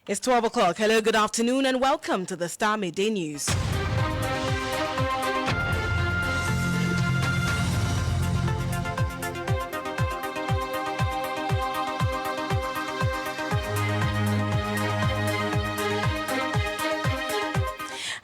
It's 12 o'clock. Hello, good afternoon, and welcome to the Starr Midday News.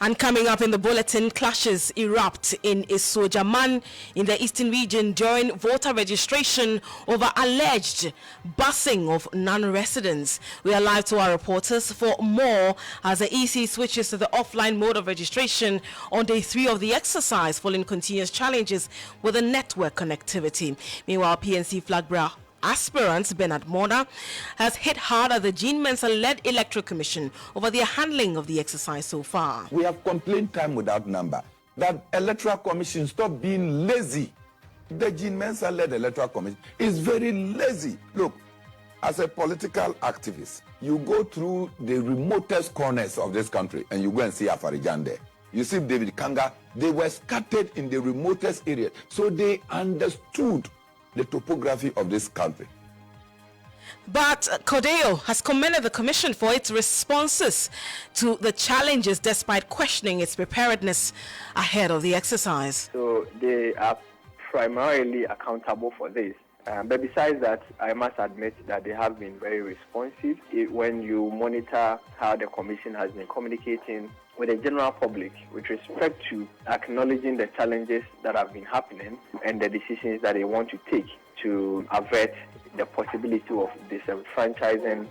And coming up in the bulletin, clashes erupt in Isojaman in the eastern region during voter registration over alleged busing of non-residents. We are live to our reporters for more as the EC switches to the offline mode of registration on day 3 of the exercise following continuous challenges with the network connectivity. Meanwhile, PNC flag bearer aspirant Bernard Mona has hit hard at the Jean Mensah-led Electoral Commission over their handling of the exercise so far. We have complained time without number that Electoral Commission stop being lazy. The Jean Mensah-led Electoral Commission is very lazy. Look, as a political activist, you go through the remotest corners of this country and you go and see Afarijan there. You see David Kanga, they were scattered in the remotest area, so they understood the topography of this country. But Cordeo has commended the Commission for its responses to the challenges despite questioning its preparedness ahead of the exercise. So they are primarily accountable for this. But besides that, I must admit that they have been very responsive. When you monitor how the Commission has been communicating with the general public with respect to acknowledging the challenges that have been happening and the decisions that they want to take to avert the possibility of disenfranchising.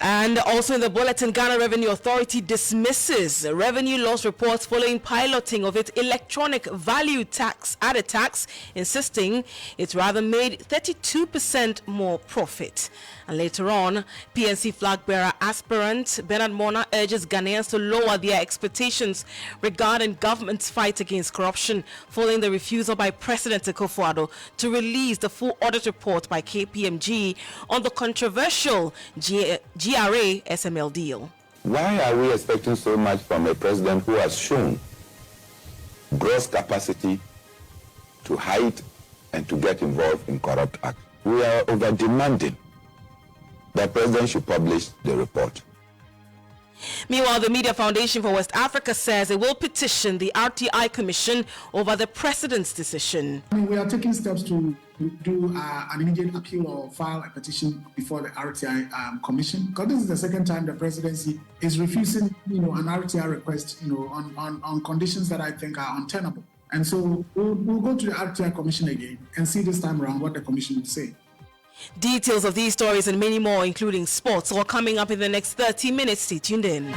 And also in the bulletin, Ghana Revenue Authority dismisses revenue loss reports following piloting of its electronic value tax added tax, insisting it's rather made 32% more profit. And later on, PNC flag bearer aspirant Bernard Mona urges Ghanaians to lower their expectations regarding government's fight against corruption following the refusal by President Akufo-Addo to release the full audit report by KPMG on the controversial GRA SML deal. Why are we expecting so much from a president who has shown gross capacity to hide and to get involved in corrupt acts? We are over demanding that president should publish the report. Meanwhile, the Media Foundation for West Africa says it will petition the RTI Commission over the president's decision. We are taking steps to do an immediate appeal or file a petition before the RTI Commission, because this is the second time the presidency is refusing, an RTI request, on conditions that I think are untenable. And so we'll go to the RTI Commission again and see this time around what the Commission will say. Details of these stories and many more, including sports, all coming up in the next 30 minutes. Stay tuned in.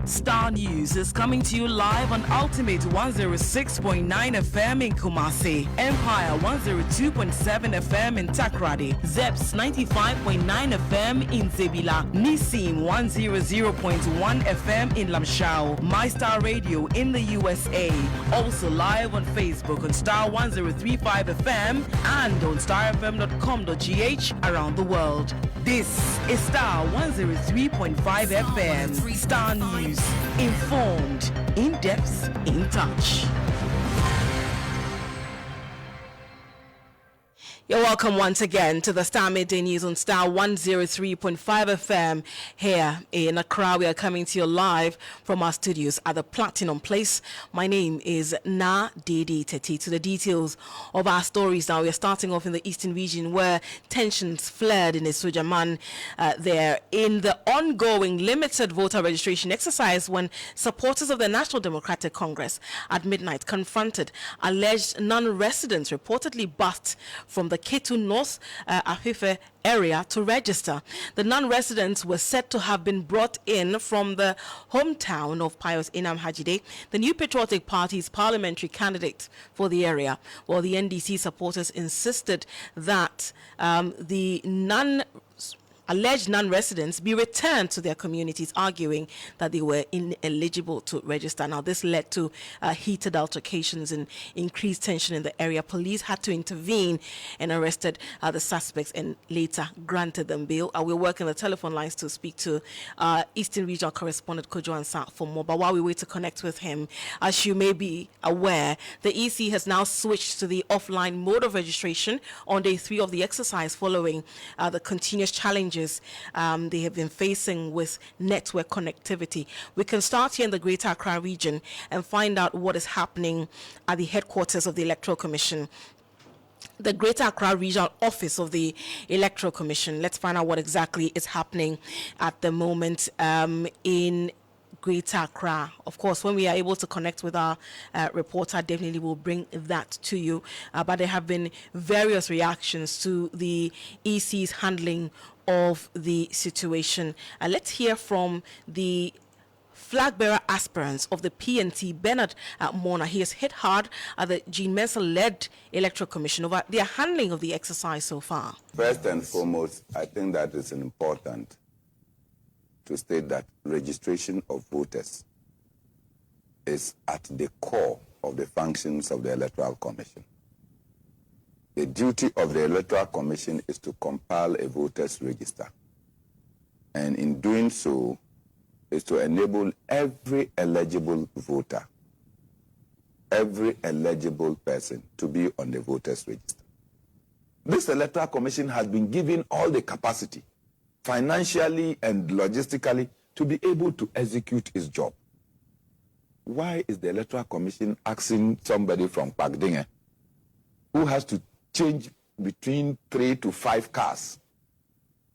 Star News is coming to you live on Ultimate 106.9 FM in Kumasi, Empire 102.7 FM in Takrady, Zeps 95.9 FM in Zebila, Nissim 100.1 FM in Lamshao, My Star Radio in the USA, also live on Facebook on Star 103.5 FM and on starfm.com.gh around the world. This is Star 103.5 FM, Star News. Informed, in depth, in touch. You're welcome once again to the Starr Midday News on Star 103.5 FM here in Accra. We are coming to you live from our studios at the Platinum Place. My name is Naa Dedei Tettey. To the details of our stories now, we are starting off in the eastern region where tensions flared in Isojaman there in the ongoing limited voter registration exercise when supporters of the National Democratic Congress at midnight confronted alleged non-residents reportedly bussed from the Ketu North Afife area to register. The non-residents were said to have been brought in from the hometown of Pius Inam Hajide, the New Patriotic Party's parliamentary candidate for the area, while the NDC supporters insisted that the alleged non-residents be returned to their communities, arguing that they were ineligible to register. Now, this led to heated altercations and increased tension in the area. Police had to intervene and arrested the suspects and later granted them bail. We're working the telephone lines to speak to Eastern Regional Correspondent Kojo Ansah for more. But while we wait to connect with him, as you may be aware, the EC has now switched to the offline mode of registration on day 3 of the exercise following the continuous challenges they have been facing with network connectivity. We can start here in the Greater Accra region and find out what is happening at the headquarters of the Electoral Commission, the Greater Accra Regional Office of the Electoral Commission. Let's find out what exactly is happening at the moment in Greater Accra. Of course, when we are able to connect with our reporter, definitely will bring that to you. But there have been various reactions to the EC's handling of the situation. Let's hear from the flag bearer aspirants of the PNT, Bernard Mona. He has hit hard at the Jean Mensah-led Electoral Commission over their handling of the exercise so far. First and foremost, I think that it's important to state that registration of voters is at the core of the functions of the Electoral Commission. The duty of the Electoral Commission is to compile a voters register. And in doing so, is to enable every eligible voter, every eligible person to be on the voters register. This Electoral Commission has been given all the capacity, financially and logistically, to be able to execute its job. Why is the Electoral Commission asking somebody from Pagdinge who has to change between 3 to 5 cars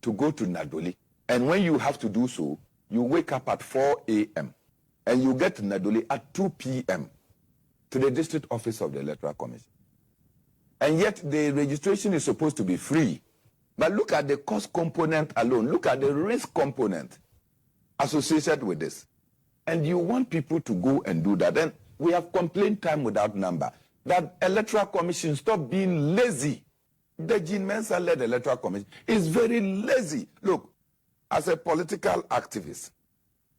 to go to Nadoli? And when you have to do so, you wake up at 4 a.m. and you get to Nadoli at 2 p.m. to the district office of the Electoral Commission. And yet the registration is supposed to be free. But look at the cost component alone. Look at the risk component associated with this. And you want people to go and do that. And we have complained time without number that Electoral Commission stop being lazy. The Jean Mensah-led Electoral Commission is very lazy. Look, as a political activist,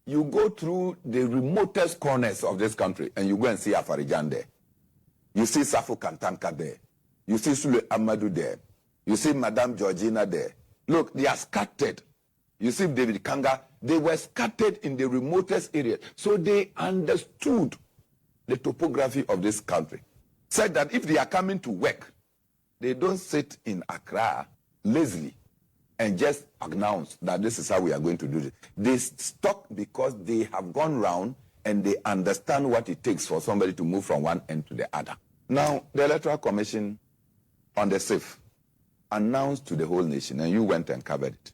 you go through the remotest corners of this country and you go and see Afarijan there. You see Safu Kantanka there. You see Sule Amadou there. You see Madame Georgina there. Look, they are scattered. You see David Kanga, they were scattered in the remotest area. So they understood the topography of this country. Said that if they are coming to work, they don't sit in Accra lazily and just announce that this is how we are going to do it. They stuck because they have gone round and they understand what it takes for somebody to move from one end to the other. Now, the Electoral Commission on the 6th announced to the whole nation, and you went and covered it,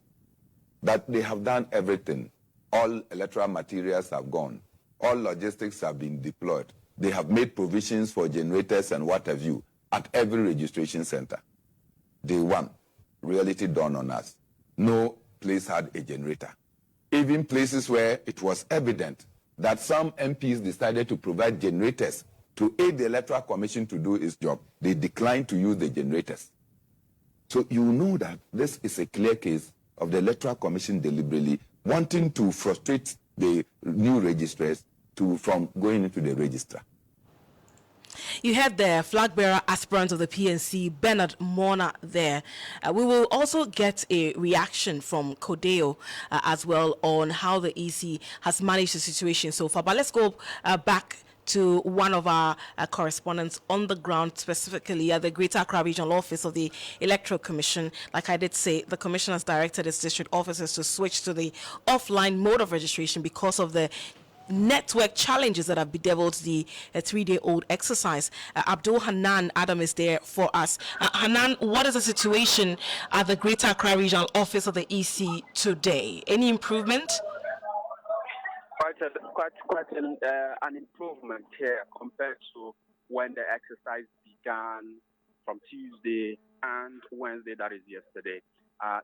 that they have done everything. All electoral materials have gone. All logistics have been deployed. They have made provisions for generators and what have you at every registration center. Day one, reality dawned on us. No place had a generator. Even places where it was evident that some MPs decided to provide generators to aid the Electoral Commission to do its job, they declined to use the generators. So you know that this is a clear case of the Electoral Commission deliberately wanting to frustrate the new registrars from going into the register. You had the flag bearer aspirant of the PNC, Bernard Mona, there. We will also get a reaction from Kodeo as well on how the EC has managed the situation so far. But let's go back to one of our correspondents on the ground, specifically at the Greater Accra Regional Office of the Electoral Commission. Like I did say, the Commission has directed its district officers to switch to the offline mode of registration because of the network challenges that have bedeviled the 3-day-old exercise. Abdul Hanan Adam is there for us. Hanan, what is the situation at the Greater Accra Regional Office of the EC today? Any improvement? Quite an improvement here compared to when the exercise began from Tuesday and Wednesday, that is yesterday.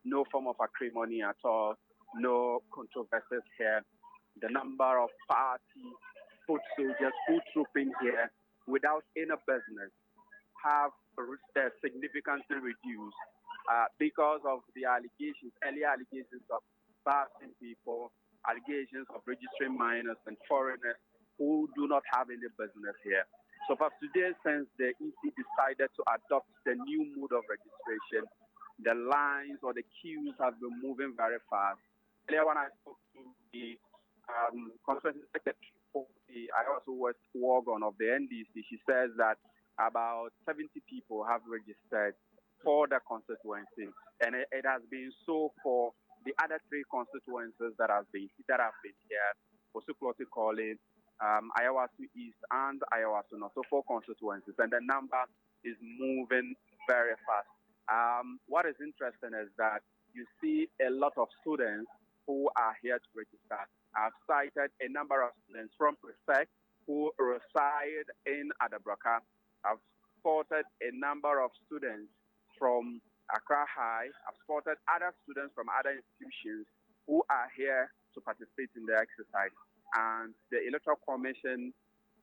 No form of acrimony at all, no controversies here. The number of party foot soldiers who troop in here without any business have significantly reduced because of the earlier allegations of barring people, allegations of registering minors and foreigners who do not have any business here. So for today, since the EC decided to adopt the new mode of registration, the lines or the queues have been moving very fast. Earlier when I spoke to the constituency secretary for the also West Wagon of the NDC, she says that about 70 people have registered for the constituency, and it has been so for the other three constituencies that have been here, Osukloti Calling, Ayawasu East and Ayawasu North, so 4 constituencies, and the number is moving very fast. What is interesting is that you see a lot of students who are here to register. I've cited a number of students from Prefect who reside in Adabraka. I've spotted a number of students from Accra High. I've spotted other students from other institutions who are here to participate in the exercise. And the Electoral Commission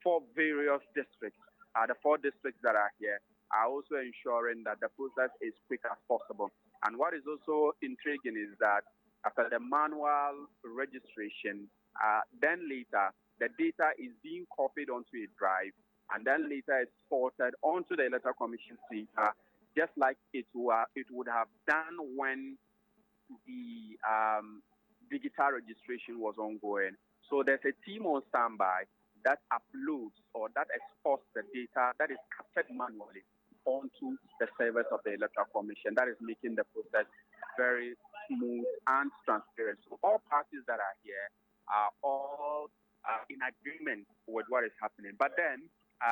for various districts, the 4 districts that are here, are also ensuring that the process is quick as possible. And what is also intriguing is that after the manual registration, then later the data is being copied onto a drive, and then later it's ported onto the Electoral Commission data, just like it would have done when the digital registration was ongoing. So there's a team on standby that uploads or that exports the data that is captured manually onto the servers of the Electoral Commission. That is making the process very smooth and transparent. So all parties that are here are all in agreement with what is happening. But then,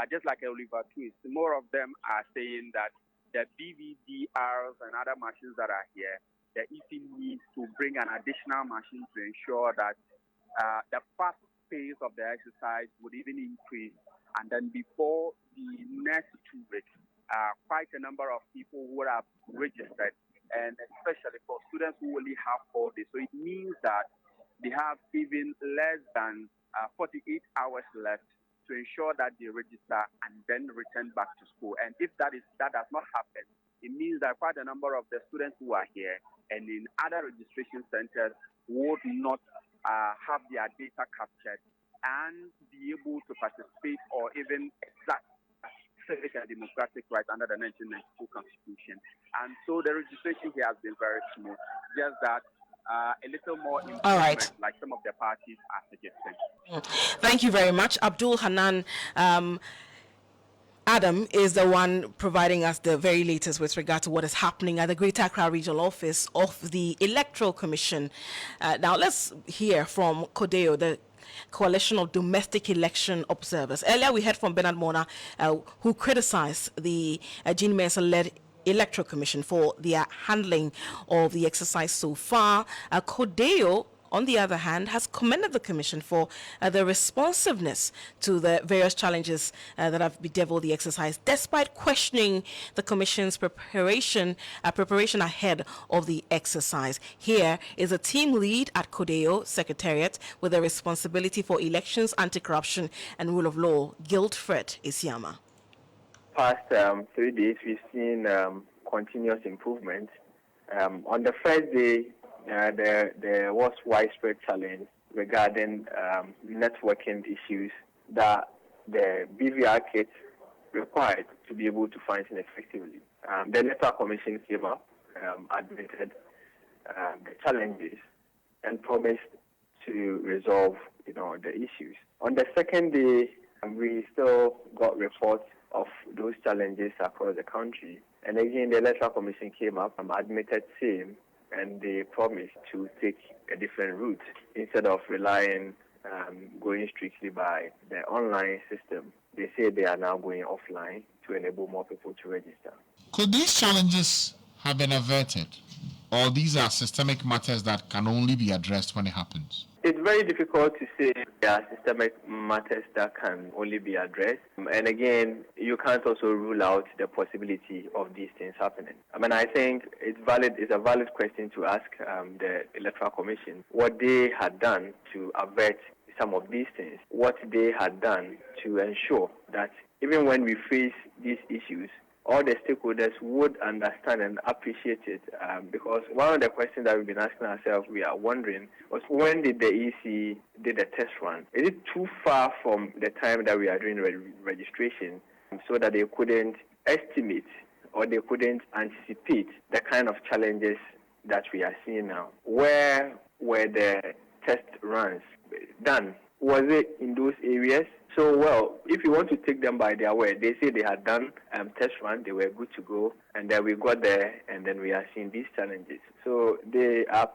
just like Oliver Twist, more of them are saying that the BVDRs and other machines that are here, the EC needs to bring an additional machine to ensure that the fast pace of the exercise would even increase. And then before the next 2 weeks, quite a number of people would have registered, and especially for students who only have 4 days. So it means that they have even less than 48 hours left to ensure that they register and then return back to school. And if that does not happen, it means that quite a number of the students who are here and in other registration centers would not have their data captured and be able to participate or even exact civic and democratic rights under the 1992 Constitution. And so the registration here has been very smooth, just that a little more improvement, all right, like some of the parties are suggesting. Thank you very much. Abdul Hanan Adam is the one providing us the very latest with regard to what is happening at the Greater Accra Regional Office of the Electoral Commission. Now let's hear from CODEO, the Coalition of Domestic Election Observers. Earlier we heard from Bernard Mona, who criticized the Jean Mensah-led Electoral Commission for their handling of the exercise so far. CODEO, on the other hand, has commended the Commission for the responsiveness to the various challenges that have bedeviled the exercise, despite questioning the Commission's preparation ahead of the exercise. Here is a team lead at CODEO Secretariat with the responsibility for elections, anti-corruption and rule of law, Guildfred Isiama. Past 3 days, we've seen continuous improvement. On the first day, there was widespread challenge regarding networking issues that the BVR kit required to be able to function effectively. The Electoral Commission came up, admitted the challenges, and promised to resolve, the issues. On the second day, we still got reports of those challenges across the country, and again, the Electoral Commission came up and admitted same. And they promised to take a different route instead of relying, going strictly by the online system. They say they are now going offline to enable more people to register. Could these challenges have been averted, or these are systemic matters that can only be addressed when it happens? It's very difficult to say there are systemic matters that can only be addressed. And again, you can't also rule out the possibility of these things happening. I think it's a valid question to ask the Electoral Commission what they had done to avert some of these things, what they had done to ensure that even when we face these issues, all the stakeholders would understand and appreciate it. Because one of the questions that we've been asking ourselves, we are wondering, was when did the EC did the test run? Is it too far from the time that we are doing registration so that they couldn't estimate or they couldn't anticipate the kind of challenges that we are seeing now? Where were the test runs done? Was it in those areas? So, well, if you want to take them by their word, they say they had done test run, they were good to go, and then we got there, and then we are seeing these challenges. So they are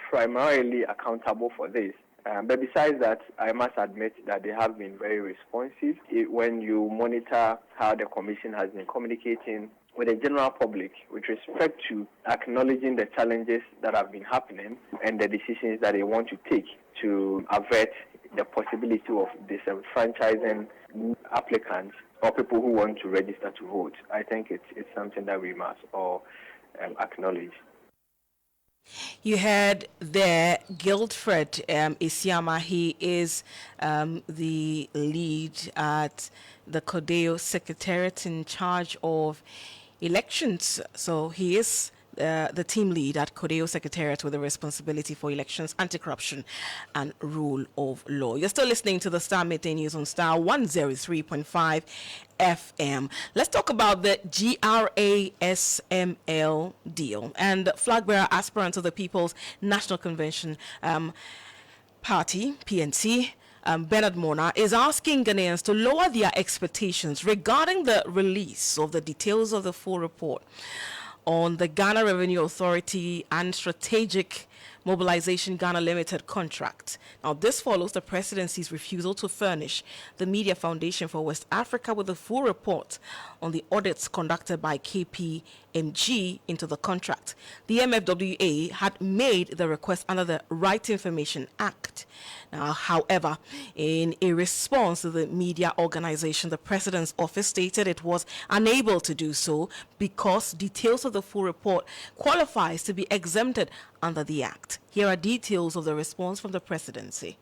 primarily accountable for this. But besides that, I must admit that they have been very responsive. When you monitor how the Commission has been communicating with the general public with respect to acknowledging the challenges that have been happening and the decisions that they want to take to avert the possibility of disenfranchising applicants or people who want to register to vote, I think it's something that we must all acknowledge. You heard there Guildfred Isiama. He is the lead at the CODEO Secretariat in charge of elections. So he is the team lead at CODEO Secretariat with the responsibility for elections, anti-corruption and rule of law. You're still listening to the Starr Midday News on Star 103.5 FM. Let's talk about the GRASML deal. And flag bearer aspirant of the People's National Convention Party, PNC, Bernard Mona, is asking Ghanaians to lower their expectations regarding the release of the details of the full report on the Ghana Revenue Authority and Strategic Mobilization Ghana Limited contract. Now, this follows the presidency's refusal to furnish the Media Foundation for West Africa with a full report on the audits conducted by KPMG into the contract. The MFWA had made the request under the Right Information Act. Now, however, in a response to the media organization, the president's office stated it was unable to do so because details of the full report qualifies to be exempted under the act. Here are details of the response from the presidency.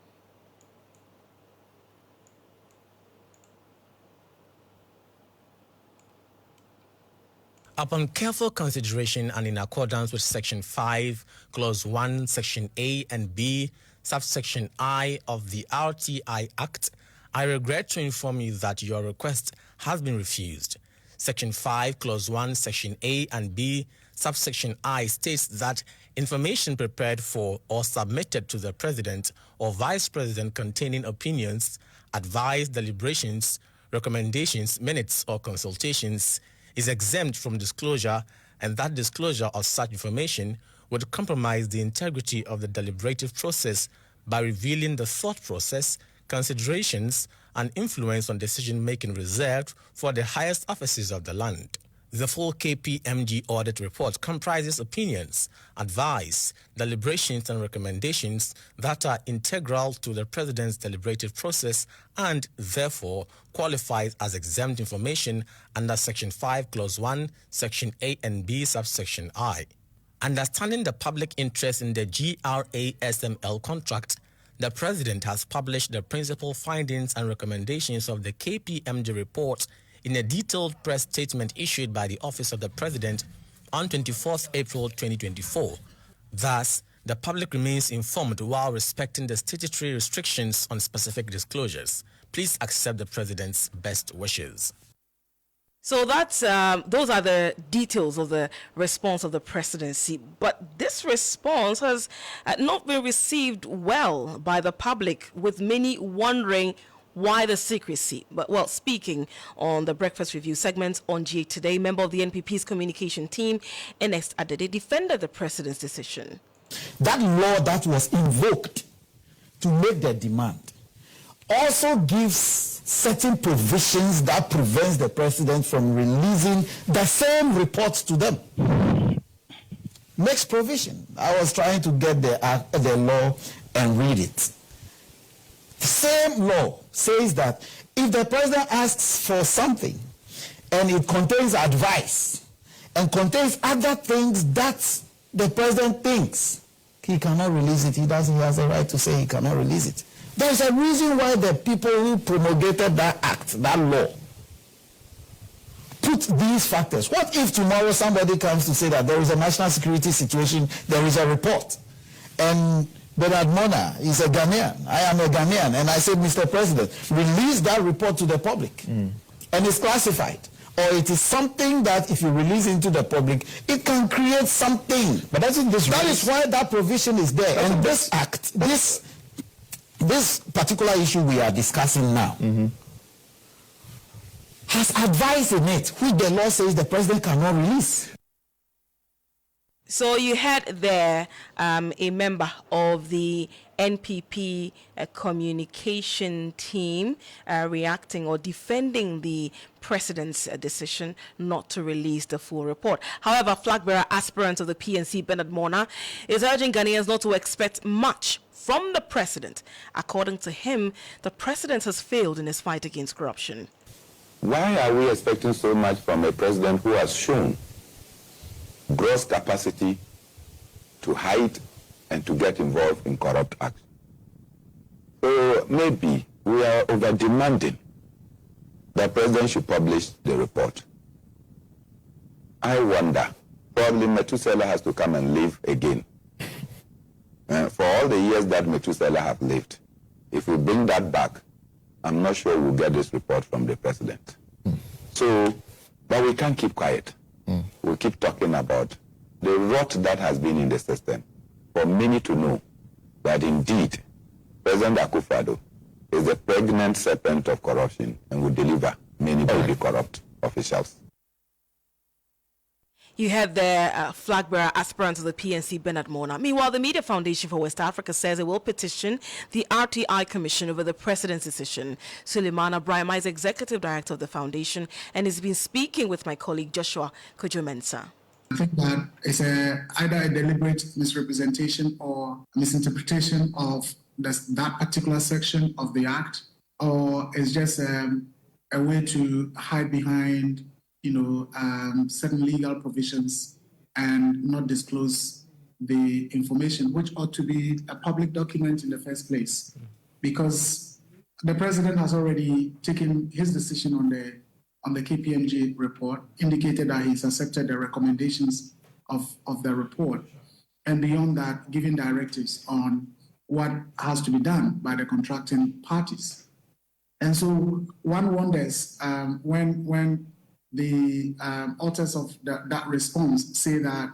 Upon careful consideration and in accordance with Section 5, Clause 1, Section A and B, Subsection I of the RTI Act, I regret to inform you that your request has been refused. Section 5, Clause 1, Section A and B, Subsection I states that information prepared for or submitted to the President or Vice President containing opinions, advice, deliberations, recommendations, minutes, or consultations is exempt from disclosure, and that disclosure of such information would compromise the integrity of the deliberative process by revealing the thought process, considerations, and influence on decision-making reserved for the highest offices of the land. The full KPMG audit report comprises opinions, advice, deliberations, and recommendations that are integral to the President's deliberative process and, therefore, qualifies as exempt information under Section 5, Clause 1, Section A and B, Subsection I. Understanding the public interest in the GRASML contract, the President has published the principal findings and recommendations of the KPMG report in a detailed press statement issued by the Office of the President on 24th April 2024. Thus, the public remains informed while respecting the statutory restrictions on specific disclosures. Please accept the President's best wishes. So that's those are the details of the response of the presidency. But this response has not been received well by the public, with many wondering why the secrecy. But, well, speaking on the Breakfast Review segment on GA Today, member of the NPP's communication team, Ernest Adede, defended the president's decision. That law that was invoked to make the demand also gives certain provisions that prevents the president from releasing the same reports to them. Makes provision. I was trying to get the law and read it. The same law says that if the president asks for something and it contains advice and contains other things that the president thinks, he cannot release it. He has a right to say he cannot release it. There's a reason why the people who promulgated that act, that law, put these factors. What if tomorrow somebody comes to say that there is a national security situation, there is a report, and Bernard Mona is a Ghanaian, I am a Ghanaian, and I say, Mr. President, release that report to the public, and it's classified. Or it is something that if you release into the public, it can create something. But that is why that provision is there. And this act, this particular issue we are discussing now, has advice in it, which the law says the president cannot release. So you had there a member of the NPP communication team reacting or defending the president's decision not to release the full report. However, flag bearer aspirant of the PNC, Bernard Mona, is urging Ghanaians not to expect much from the president. According to him, the president has failed in his fight against corruption. Why are we expecting so much from a president who has shown gross capacity to hide and to get involved in corrupt acts? So maybe we are over-demanding the president should publish the report. I wonder, probably Methuselah has to come and live again. For all the years that Methuselah have lived, if we bring that back, I'm not sure we'll get this report from the president. So, but we can't keep quiet. We keep talking about the rot that has been in the system for many to know that indeed President Akufo-Addo is the pregnant serpent of corruption and will deliver many very corrupt officials. You had the flag bearer aspirant of the PNC, Bernard Mona. Meanwhile, the Media Foundation for West Africa says it will petition the RTI Commission over the president's decision. Suleimana Brahima is executive director of the foundation and has been speaking with my colleague Joshua Kojo-Mensah. I think that it's either a deliberate misrepresentation or misinterpretation of that particular section of the Act, or it's just a way to hide behind certain legal provisions and not disclose the information, which ought to be a public document in the first place, because the president has already taken his decision on the KPMG report, indicated that he's accepted the recommendations of the report, and beyond that, giving directives on what has to be done by the contracting parties. And so one wonders when the authors of that response say that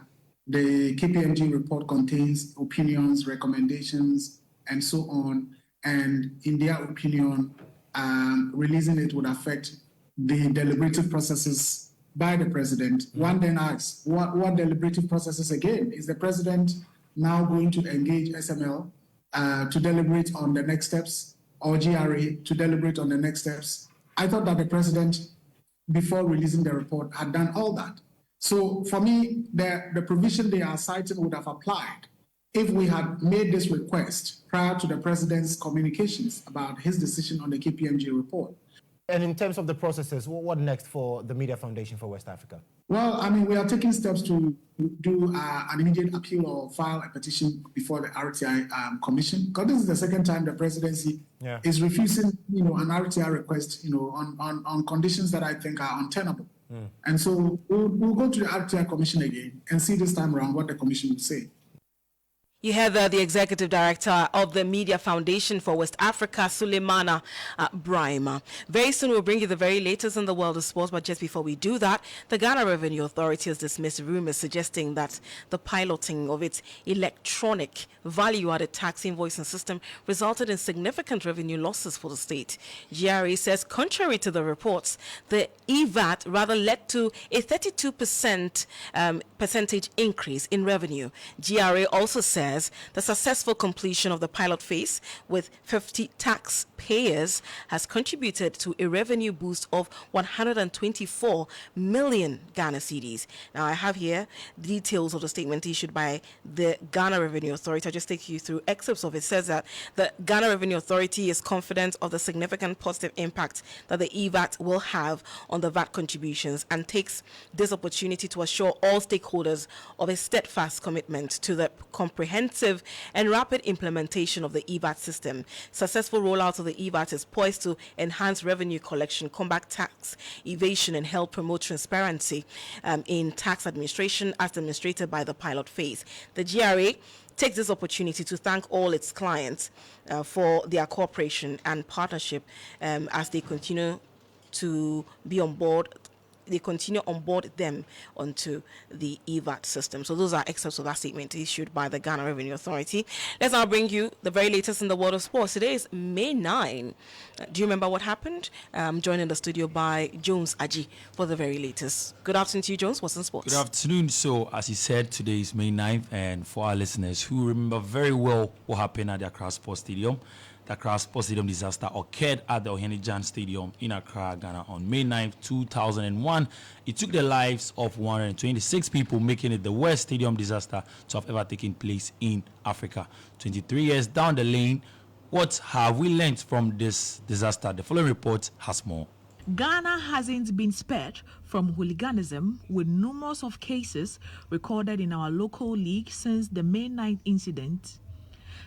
the KPMG report contains opinions, recommendations, and so on, and in their opinion, releasing it would affect the deliberative processes by the president. One then asks, what deliberative processes again? Is the president now going to engage SML to deliberate on the next steps, or GRA to deliberate on the next steps? I thought that the president, before releasing the report, had done all that. So for me, the provision they are citing would have applied if we had made this request prior to the president's communications about his decision on the KPMG report. And in terms of the processes, what next for the Media Foundation for West Africa? Well, I mean, we are taking steps to do an immediate appeal or file a petition before the RTI Commission, because this is the second time the presidency is refusing, an RTI request, on conditions that I think are untenable. And so we'll go to the RTI Commission again and see this time around what the Commission will say. You have the executive director of the Media Foundation for West Africa, Suleimana Brahima. Very soon we'll bring you the very latest in the world of sports, but just before we do that, the Ghana Revenue Authority has dismissed rumors suggesting that the piloting of its electronic value-added tax invoicing system resulted in significant revenue losses for the state. GRA says, contrary to the reports, the EVAT rather led to a 32% percentage increase in revenue. GRA also says the successful completion of the pilot phase with 50 taxpayers has contributed to a revenue boost of 124 million Ghana cedis. Now, I have here details of the statement issued by the Ghana Revenue Authority. I'll just take you through excerpts of it. It says that the Ghana Revenue Authority is confident of the significant positive impact that the EVAT will have on the VAT contributions and takes this opportunity to assure all stakeholders of a steadfast commitment to the comprehensive comprehensive and rapid implementation of the EVAT system. Successful rollout of the EVAT is poised to enhance revenue collection, combat tax evasion, and help promote transparency in tax administration as demonstrated by the pilot phase. The GRA takes this opportunity to thank all its clients for their cooperation and partnership as they continue to be on board. They continue on board them onto the EVAT system. So those are excerpts of that statement issued by the Ghana Revenue Authority. Let's now bring you the very latest in the world of sports. Today is May 9. Do you remember what happened? I'm joined in the studio by Jones Aji for the very latest. Good afternoon to you, Jones. What's in sports? Good afternoon. So, as he said, today is May 9th, and for our listeners who remember very well what happened at the Accra Sports Stadium, the Accra Sports Stadium disaster occurred at the Ohene Jan Stadium in Accra, Ghana on May 9th, 2001. It took the lives of 126 people, making it the worst stadium disaster to have ever taken place in Africa. 23 years down the lane, what have we learned from this disaster? The following report has more. Ghana hasn't been spared from hooliganism, with numerous of cases recorded in our local league since the May 9th incident.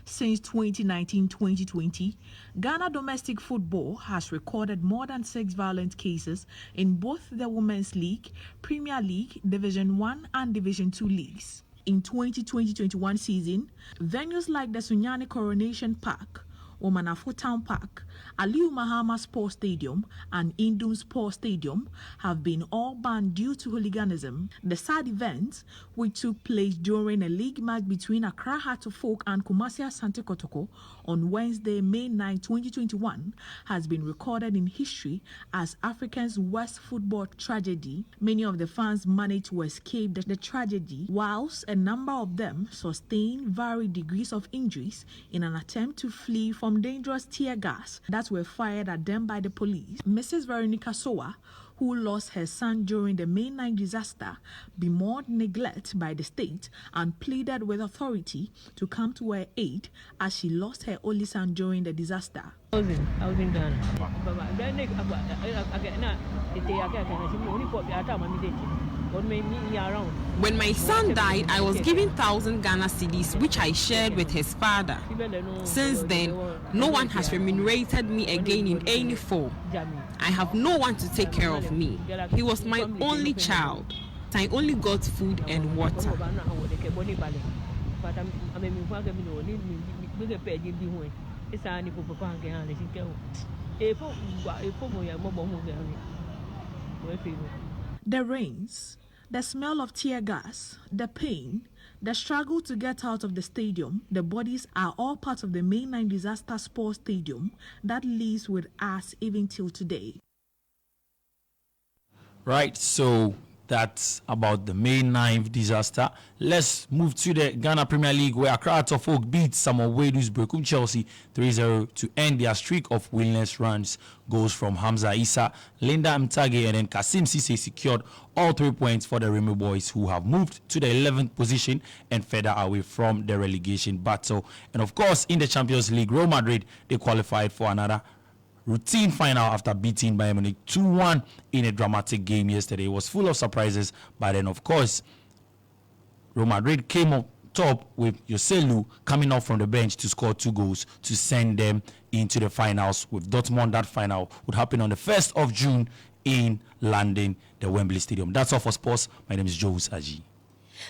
Since 2019-2020, Ghana domestic football has recorded more than 6 violent cases in both the Women's League, Premier League, Division 1 and Division 2 leagues. In 2020-21 season, venues like the Sunyani Coronation Park, Omanafo Town Park, Aliu Mahama Sports Stadium and Indum Sports Stadium have been all banned due to hooliganism. The sad event, which took place during a league match between Accra Heart of Oak and Kumasi Asante Kotoko on Wednesday, May 9, 2021, has been recorded in history as Africa's worst football tragedy. Many of the fans managed to escape the tragedy, whilst a number of them sustained varied degrees of injuries in an attempt to flee from dangerous tear gas that were fired at them by the police. Mrs. Veronica Sowa, who lost her son during the May 9 disaster, bemoaned neglect by the state and pleaded with authority to come to her aid as she lost her only son during the disaster. I was in Ghana. When my son died, I was given 1,000 Ghana cedis, which I shared with his father. Since then, no one has remunerated me again in any form. I have no one to take care of me. He was my only child. I only got food and water. The rains, the smell of tear gas, the pain, the struggle to get out of the stadium, the bodies are all part of the May 9 disaster sports stadium that lives with us even till today. Right, so that's about the May 9th disaster. Let's move to the Ghana Premier League, where Accra Heart of Oak beat Samuel Wedu's Brekum Chelsea 3-0 to end their streak of winless runs. Goals from Hamza Issa, Linda Mtage, and then Kasim Sise secured all 3 points for the Remy Boys, who have moved to the 11th position and further away from the relegation battle. And of course, in the Champions League, Real Madrid, they qualified for another routine final after beating Bayern Munich 2-1 in a dramatic game yesterday. It was full of surprises, but then of course Real Madrid came up top with Joselu coming off from the bench to score 2 goals to send them into the finals with Dortmund. That final would happen on the 1st of June in London, the Wembley Stadium. That's all for sports. My name is Jones Aji.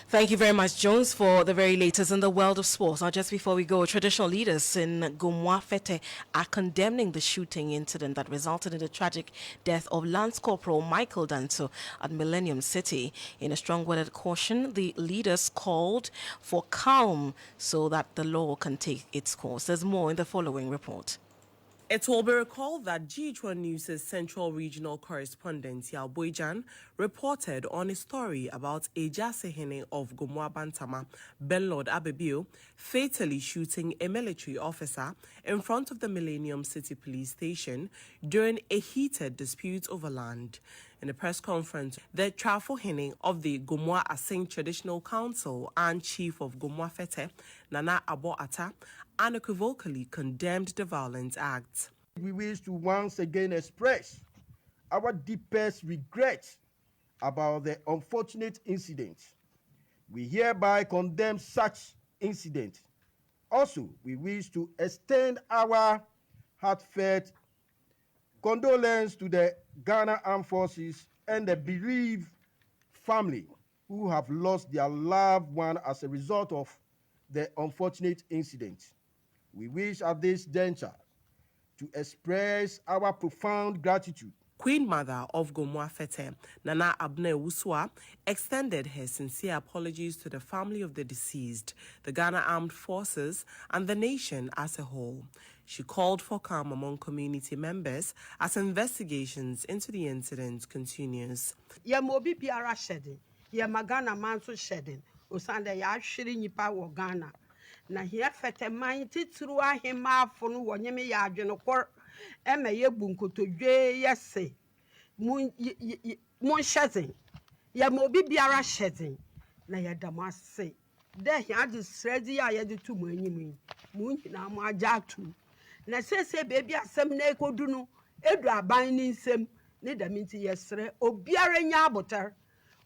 Thank you very much, Jones, for the very latest in the world of sports. Now, just before we go, traditional leaders in Gomwa Fete are condemning the shooting incident that resulted in the tragic death of Lance Corporal Michael Danso at Millennium City. In a strong-worded caution, the leaders called for calm so that the law can take its course. There's more in the following report. It will be recalled that GH1 News' Central Regional Correspondent Yao Boyjan reported on a story about Eja Sehene of Gomwa Bantama, Benlord Abebio, fatally shooting a military officer in front of the Millennium City Police Station during a heated dispute over land. In a press conference, the Trafohene of the Gomwa Asing Traditional Council and Chief of Gomwa Fete, Nana Abo Ata, unequivocally condemned the violent act. We wish to once again express our deepest regret about the unfortunate incident. We hereby condemn such incident. Also, we wish to extend our heartfelt condolence to the Ghana Armed Forces and the bereaved family who have lost their loved one as a result of the unfortunate incident. We wish at this juncture to express our profound gratitude. Queen Mother of Gomoafete, Nana Abne Wusua, extended her sincere apologies to the family of the deceased, the Ghana Armed Forces, and the nation as a whole. She called for calm among community members as investigations into the incident continues. Mobi biara shedding, Ghana man so shedding, Osanda ya shiri nipa wo Ghana. Na here fete man titru ahema funu wonyeme ya adwenokor ema ye bunkotodwe yese mun shedding. Mobi biara shedding na ya damase. De here the sredi ya ye de tu mu anyim mu nyina mu ajatu. Na sese baby asem na ekodunu edu aban ni nsem ne daminti yesre obiara nya abotar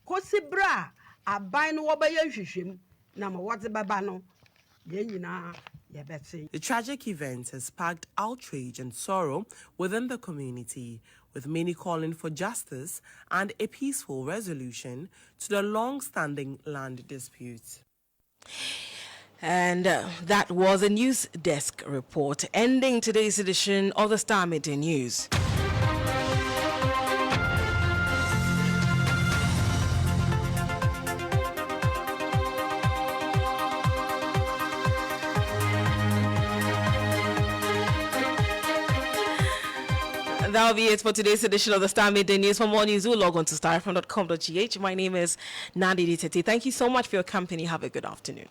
kosi bra aban no wobaye hwehwem na ma wote baba no ye nyina yebetse. The tragic event has sparked outrage and sorrow within the community, with many calling for justice and a peaceful resolution to the long-standing land dispute. And that was a news desk report, ending today's edition of the Starr Midday News. That'll be it for today's edition of the Starr Midday News. For more news, do log on to starfm.com.gh. My name is Naa Dedei Tettey. Thank you so much for your company. Have a good afternoon.